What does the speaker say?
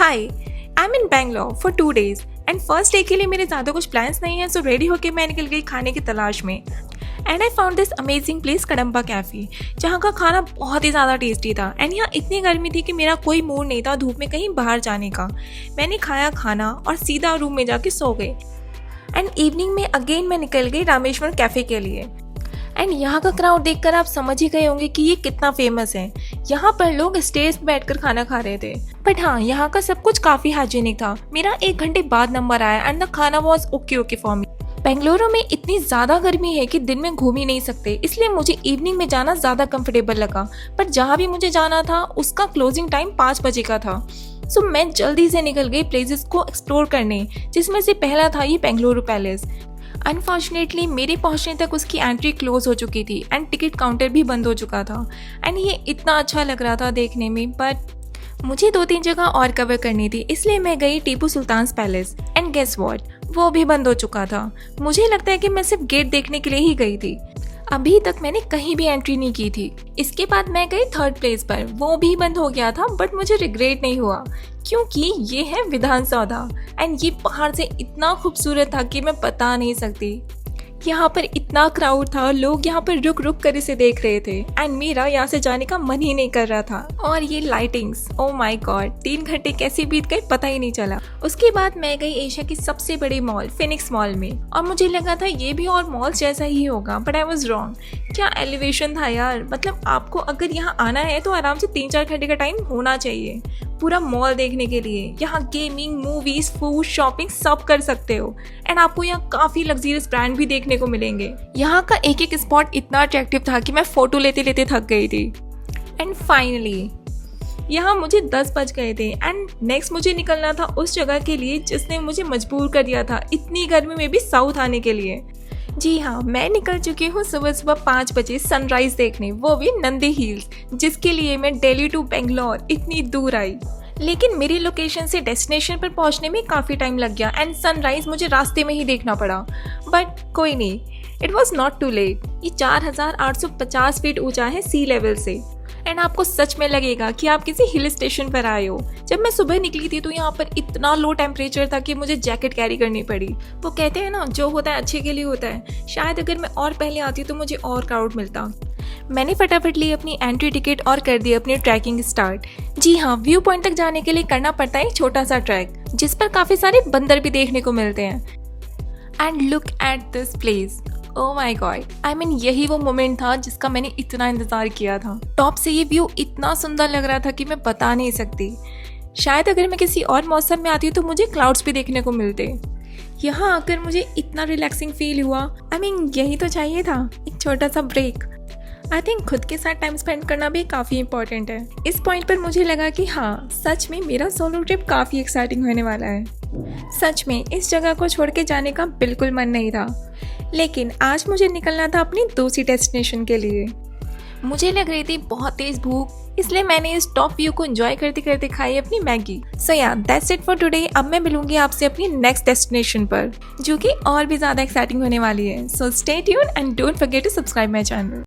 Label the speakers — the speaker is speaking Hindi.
Speaker 1: Hi, I am in Bangalore for 2 days and first day के लिए मेरे ज़्यादा कुछ प्लान्स नहीं है, सो रेडी होके मैं निकल गई खाने की तलाश में। And I found this amazing place Kadamba cafe, जहाँ का खाना बहुत ही ज़्यादा टेस्टी था। एंड यहाँ इतनी गर्मी थी कि मेरा कोई मूड नहीं था धूप में कहीं बाहर जाने का। मैंने खाया खाना और सीधा रूम में जाके सो गई। एंड इवनिंग में अगेन मैं निकल गई रामेश्वर कैफ़े के लिए। एंड यहाँ का क्राउड देखकर आप समझ ही गए होंगे कि ये कितना फेमस है। यहाँ पर लोग स्टेज पर बैठकर खाना खा रहे थे। बट हाँ, यहाँ का सब कुछ काफ़ी हाइजीनिक था। मेरा 1 घंटे बाद नंबर आया एंड द खाना was okay for me. Bengaluru में इतनी ज़्यादा गर्मी है कि दिन में घूम ही नहीं सकते, इसलिए मुझे इवनिंग में जाना ज़्यादा कंफर्टेबल लगा। पर जहाँ भी मुझे जाना था उसका क्लोजिंग टाइम 5 बजे का था। सो मैं जल्दी से निकल गई प्लेसेस को एक्सप्लोर करने, जिसमें से पहला था ये बेंगलुरु पैलेस। अनफॉर्चुनेटली मेरे पहुंचने तक उसकी एंट्री क्लोज हो चुकी थी एंड टिकट काउंटर भी बंद हो चुका था। एंड ये इतना अच्छा लग रहा था देखने में, बट मुझे 2-3 जगह और कवर करनी थी, इसलिए मैं गई Tipu Sultan palace. And guess what, वो भी बंद हो चुका था। मुझे लगता है कि मैं सिर्फ गेट देखने के लिए ही गई थी। अभी तक मैंने कहीं भी एंट्री नहीं की थी। इसके बाद मैं गई 3rd प्लेस पर, वो भी बंद हो गया था, बट मुझे रिग्रेट नहीं हुआ क्योंकि ये है विधानसौधा। एंड ये बाहर से इतना खूबसूरत था कि मैं बता नहीं सकती। यहाँ पर इतना क्राउड था, लोग यहाँ पर रुक रुक कर इसे देख रहे थे एंड मेरा यहाँ से जाने का मन ही नहीं कर रहा था। और ये लाइटिंग्स, ओ माय गॉड, 3 घंटे कैसे बीत गए पता ही नहीं चला। उसके बाद मैं गई एशिया की सबसे बड़ी मॉल फिनिक्स मॉल में, और मुझे लगा था ये भी और मॉल जैसा ही होगा, बट आई वॉज रॉन्ग। क्या एलिवेशन था यार, मतलब आपको अगर यहाँ आना है तो आराम से 3-4 घंटे का टाइम होना चाहिए पूरा मॉल देखने के लिए। यहाँ गेमिंग, मूवीज, फूड, शॉपिंग सब कर सकते हो। एंड आपको यहाँ काफ़ी लग्जरियस ब्रांड भी देखने को मिलेंगे। यहाँ का एक एक स्पॉट इतना अट्रैक्टिव था कि मैं फ़ोटो लेते लेते थक गई थी। एंड फाइनली यहाँ मुझे 10 बज गए थे एंड नेक्स्ट मुझे निकलना था उस जगह के लिए जिसने मुझे मजबूर कर दिया था इतनी गर्मी में भी साउथ आने के लिए। जी हाँ, मैं निकल चुकी हूँ सुबह सुबह 5 बजे सनराइज देखने, वो भी नंदी हिल्स, जिसके लिए मैं दिल्ली टू बेंगलोर इतनी दूर आई। लेकिन मेरी लोकेशन से डेस्टिनेशन पर पहुँचने में काफ़ी टाइम लग गया एंड सनराइज मुझे रास्ते में ही देखना पड़ा। बट कोई नहीं, it was not too late. ये 4850 फीट ऊंचा है सी लेवल से। एंड आपको सच में लगेगा कि आप किसी हिल स्टेशन पर आए हो। जब मैं सुबह निकली थी तो यहाँ पर इतना लो टेम्परेचर था कि मुझे जैकेट कैरी करनी पड़ी। वो कहते हैं ना, जो होता है अच्छे के लिए होता है। शायद अगर मैं और पहले आती तो मुझे और क्राउड मिलता। मैंने फटाफट ली अपनी एंट्री टिकट और कर दी अपनी ट्रैकिंग स्टार्ट। जी हाँ, व्यू पॉइंट तक जाने के लिए करना पड़ता है एक छोटा सा ट्रैक, जिस पर काफ़ी सारे बंदर भी देखने को मिलते हैं। And look at this place, oh my God, I mean यही वो मोमेंट था जिसका मैंने इतना इंतज़ार किया था। टॉप से ये व्यू इतना सुंदर लग रहा था कि मैं बता नहीं सकती। शायद अगर मैं किसी और मौसम में आती तो मुझे क्लाउड्स भी देखने को मिलते। यहाँ आकर मुझे इतना रिलैक्सिंग फील हुआ। आई मीन यही तो चाहिए था, एक छोटा सा ब्रेक। आई थिंक खुद के साथ टाइम स्पेंड करना भी काफ़ी इंपॉर्टेंट है। इस पॉइंट पर मुझे लगा कि हाँ, सच में मेरा सोलो ट्रिप काफ़ी एक्साइटिंग होने वाला है। सच में इस जगह को छोड़ के जाने का बिल्कुल मन नहीं था, लेकिन आज मुझे निकलना था अपनी दूसरी डेस्टिनेशन के लिए। मुझे लग रही थी बहुत तेज़ भूख, इसलिए मैंने इस टॉप व्यू को एंजॉय करते करते खाई अपनी मैगी। सो या दैट्स इट फॉर टुडे। अब मैं मिलूंगी आपसे अपनी नेक्स्ट डेस्टिनेशन पर, जो कि और भी ज़्यादा एक्साइटिंग होने वाली है। So stay tuned and don't forget to subscribe my channel.